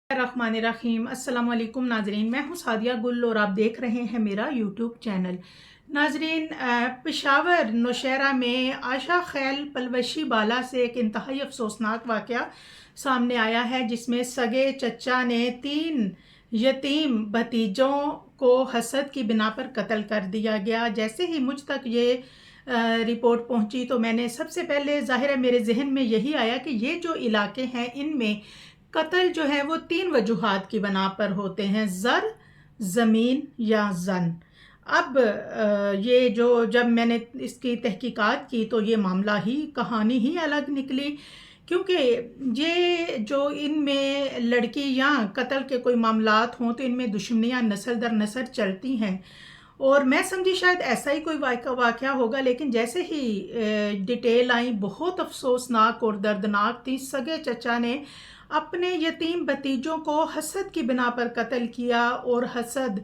रहमानिर्रहीम। अस्सलाम वालेकुम नाजरीन, मैं हूँ सादिया गुल और आप देख रहे हैं मेरा यूट्यूब चैनल। नाजरीन, पेशावर नौशहरा में आशा खैल पलवशी बाला से एक इंतहाई अफसोसनाक वाक़या सामने आया है, जिसमें सगे चचा ने 3 यतीम भतीजों को हसद की बिना पर कत्ल कर दिया गया। जैसे ही मुझ तक ये रिपोर्ट पहुंची तो मैंने सबसे पहले, ज़ाहिर है, मेरे जहन में यही आया कि ये जो इलाके हैं इनमें कत्ल जो है वो 3 वजूहात की बना पर होते हैं: ज़र, ज़मीन या ज़न। अब ये जो जब मैंने इसकी तहकीकात की तो ये मामला ही, कहानी ही अलग निकली, क्योंकि ये जो इनमें लड़कियां कत्ल के कोई मामलात हों तो इनमें दुश्मनियां नस्ल दर नस्ल चलती हैं। और मैं समझी शायद ऐसा ही कोई वाक़या होगा, लेकिन जैसे ही डिटेल आई बहुत अफसोसनाक और दर्दनाक थी। सगे चचा ने अपने यतीम भतीजों को हसद की बिना पर कत्ल किया, और हसद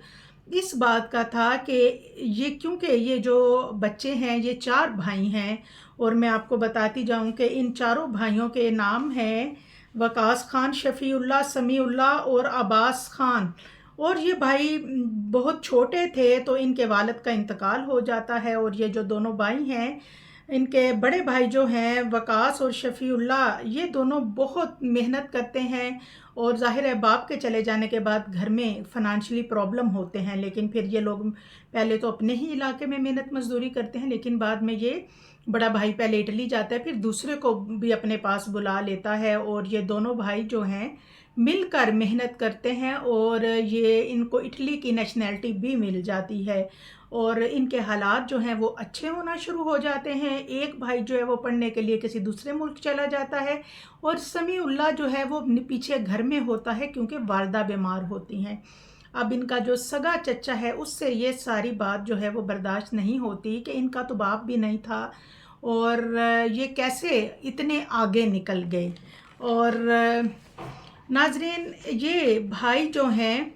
इस बात का था कि ये, क्योंकि ये जो बच्चे हैं ये 4 भाई हैं, और मैं आपको बताती जाऊं कि इन चारों भाइयों के नाम हैं वकास खान, शफ़ीउल्लाह, समीउल्लाह और अब्बास खान। और ये भाई बहुत छोटे थे तो इनके वालिद का इंतकाल हो जाता है, और ये जो दोनों भाई हैं, इनके बड़े भाई जो हैं वकास और शफ़ीउल्लाह, ये दोनों बहुत मेहनत करते हैं। और ज़ाहिर है बाप के चले जाने के बाद घर में फ़ाइनेंशियली प्रॉब्लम होते हैं, लेकिन फिर ये लोग पहले तो अपने ही इलाके में मेहनत मजदूरी करते हैं, लेकिन बाद में ये बड़ा भाई पहले इटली जाता है, फिर दूसरे को भी अपने पास बुला लेता है, और ये दोनों भाई जो हैं मिलकर मेहनत करते हैं, और ये इनको इटली की नेशनैलिटी भी मिल जाती है, और इनके हालात जो हैं वो अच्छे होना शुरू हो जाते हैं। एक भाई जो है वो पढ़ने के लिए किसी दूसरे मुल्क चला जाता है, और समीउल्लाह जो है वो पीछे घर में होता है क्योंकि वालदा बीमार होती हैं। अब इनका जो सगा चचा है उससे ये सारी बात जो है वो बर्दाश्त नहीं होती कि इनका तो बाप भी नहीं था, और ये कैसे इतने आगे निकल गए। और नाजरीन, ये भाई जो हैं,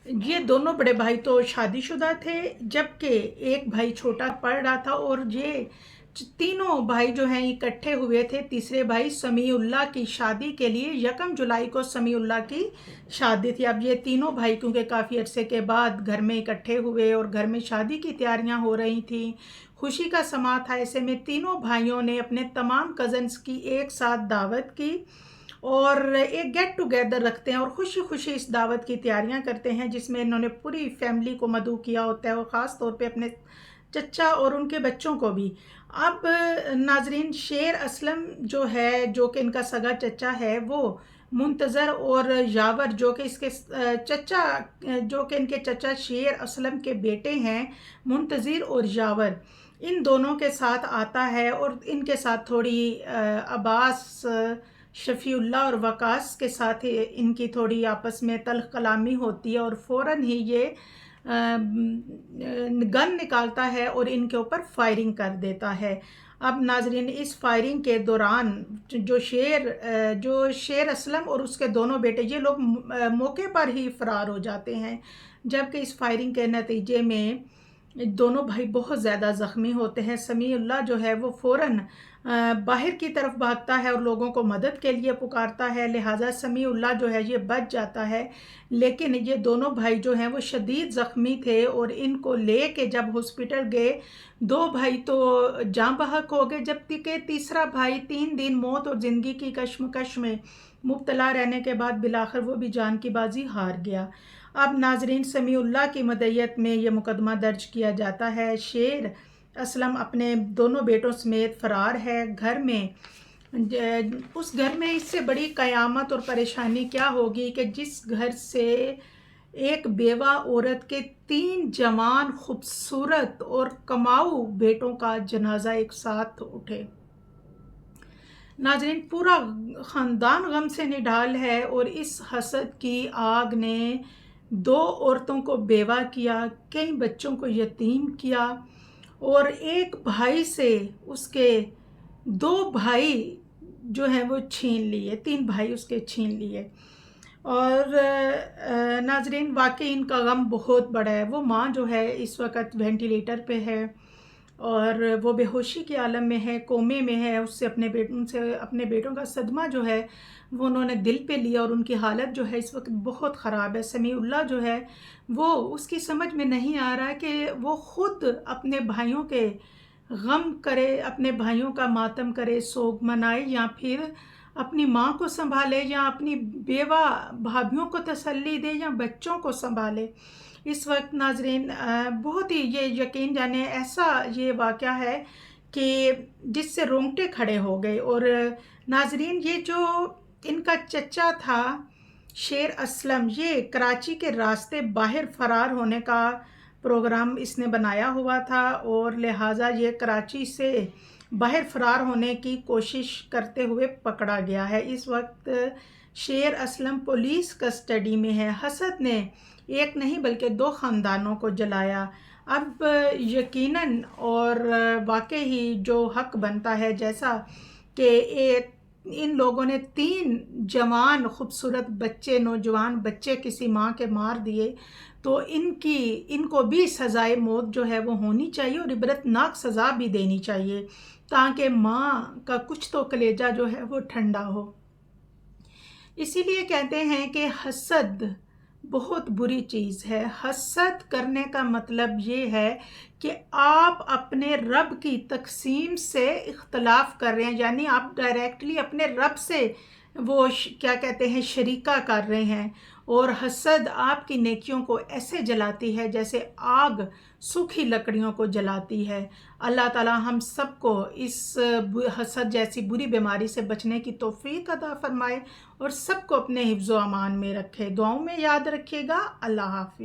ये दोनों बड़े भाई तो शादीशुदा थे, जबकि एक भाई छोटा पढ़ रहा था, और ये तीनों भाई जो हैं इकट्ठे हुए थे तीसरे भाई समीउल्लाह की शादी के लिए। 1 जुलाई को समीउल्लाह की शादी थी। अब ये तीनों भाई क्योंकि काफ़ी अरसे के बाद घर में इकट्ठे हुए और घर में शादी की तैयारियां हो रही थी, खुशी का समा था, ऐसे में तीनों भाइयों ने अपने तमाम कज़न्स की एक साथ दावत की और एक गेट टुगेदर रखते हैं, और खुशी खुशी इस दावत की तैयारियां करते हैं, जिसमें इन्होंने पूरी फैमिली को मदऊ किया होता है, और ख़ास तौर पे अपने चचा और उनके बच्चों को भी। अब नाजरीन, शेर असलम जो है, जो कि इनका सगा चचा है, वो मुंतज़र और यावर जो कि इसके चचा, जो कि इनके चचा शेर असलम के बेटे हैं, मुंतज़िर और यावर, इन दोनों के साथ आता है, और इनके साथ थोड़ी अब्बास, शफ़ीउल्लाह और वकास के साथ इनकी थोड़ी आपस में तल्ख़ कलामी होती है, और फ़ौरन ही ये गन निकालता है और इनके ऊपर फायरिंग कर देता है। अब नाजरीन, इस फायरिंग के दौरान जो शेर असलम और उसके दोनों बेटे, ये लोग मौके पर ही फरार हो जाते हैं, जबकि इस फायरिंग के नतीजे में दोनों भाई बहुत ज़्यादा ज़ख्मी होते हैं। समीउल्लाह जो है वो फ़ौरन बाहर की तरफ भागता है और लोगों को मदद के लिए पुकारता है, लिहाजा समीउल्लाह जो है ये बच जाता है। लेकिन ये दोनों भाई जो हैं वो शदीद ज़ख्मी थे, और इनको ले के जब हॉस्पिटल गए, 2 भाई तो जाँ बहक हो गए, जबकि तीसरा भाई 3 दिन मौत और ज़िंदगी की कश्मकश में मुब्तला रहने के बाद बिलाखिर वो भी जान की बाजी हार गया। अब नाजरीन, समीउल्लाह की मदय्यत में ये मुकदमा दर्ज किया जाता है। शेर असलम अपने दोनों बेटों समेत फ़रार है। घर में उस घर में इससे बड़ी क़यामत और परेशानी क्या होगी कि जिस घर से एक बेवा औरत के 3 जवान खूबसूरत और कमाऊ बेटों का जनाजा एक साथ उठे। नाजरीन, पूरा ख़ानदान गम से निढाल है, और इस हसद की आग ने 2 औरतों को बेवा किया, कई बच्चों को यतीम किया, और एक भाई से उसके 2 भाई जो हैं वो छीन लिए, 3 भाई उसके छीन लिए। और नाजरीन, वाकई इनका गम बहुत बड़ा है। वो माँ जो है इस वक्त वेंटिलेटर पे है, اور وہ بے ہوشی کے عالم میں ہے، کومے میں ہے، اس سے اپنے بیٹوں کا صدمہ جو ہے وہ انہوں نے دل پہ لیا، اور ان کی حالت جو ہے اس وقت بہت خراب ہے۔ سمیع اللہ جو ہے وہ اس کی سمجھ میں نہیں آ رہا ہے کہ وہ خود اپنے بھائیوں کے غم کرے، اپنے بھائیوں کا ماتم کرے، سوگ منائے، یا پھر اپنی ماں کو سنبھالے، یا اپنی بیوہ بھابھیوں کو تسلی دے، یا بچوں کو سنبھالے۔ اس وقت ناظرین بہت ہی یہ یقین جانے ایسا یہ واقعہ ہے کہ جس سے رونگٹے کھڑے ہو گئے۔ اور ناظرین یہ جو ان کا چچا تھا شیر اسلم، یہ کراچی کے راستے باہر فرار ہونے کا پروگرام اس نے بنایا ہوا تھا، اور لہٰذا یہ کراچی سے باہر فرار ہونے کی کوشش کرتے ہوئے پکڑا گیا ہے۔ اس وقت شیر اسلم پولیس کسٹڈی میں ہے۔ حسد نے ایک نہیں بلکہ 2 خاندانوں کو جلایا۔ اب یقیناً اور واقعی جو حق بنتا ہے، جیسا کہ ان لوگوں نے 3 جوان خوبصورت بچے، نوجوان بچے کسی ماں کے مار دیے، تو ان کو بھی سزائے موت جو ہے وہ ہونی چاہیے، اور عبرتناک سزا بھی دینی چاہیے، تاکہ ماں کا کچھ تو کلیجہ جو ہے وہ ٹھنڈا ہو۔ اسی لیے کہتے ہیں کہ حسد بہت بری چیز ہے۔ حسد کرنے کا مطلب یہ ہے کہ آپ اپنے رب کی تقسیم سے اختلاف کر رہے ہیں، یعنی آپ ڈائریکٹلی اپنے رب سے وہ کیا کہتے ہیں شریکہ کر رہے ہیں، اور حسد آپ کی نیکیوں کو ایسے جلاتی ہے جیسے آگ سوکھی لکڑیوں کو جلاتی ہے۔ اللہ تعالی ہم سب کو اس حسد جیسی بری بیماری سے بچنے کی توفیق عطا فرمائے، اور سب کو اپنے حفظ و امان میں رکھے۔ دعاؤں میں یاد رکھیے گا۔ اللہ حافظ۔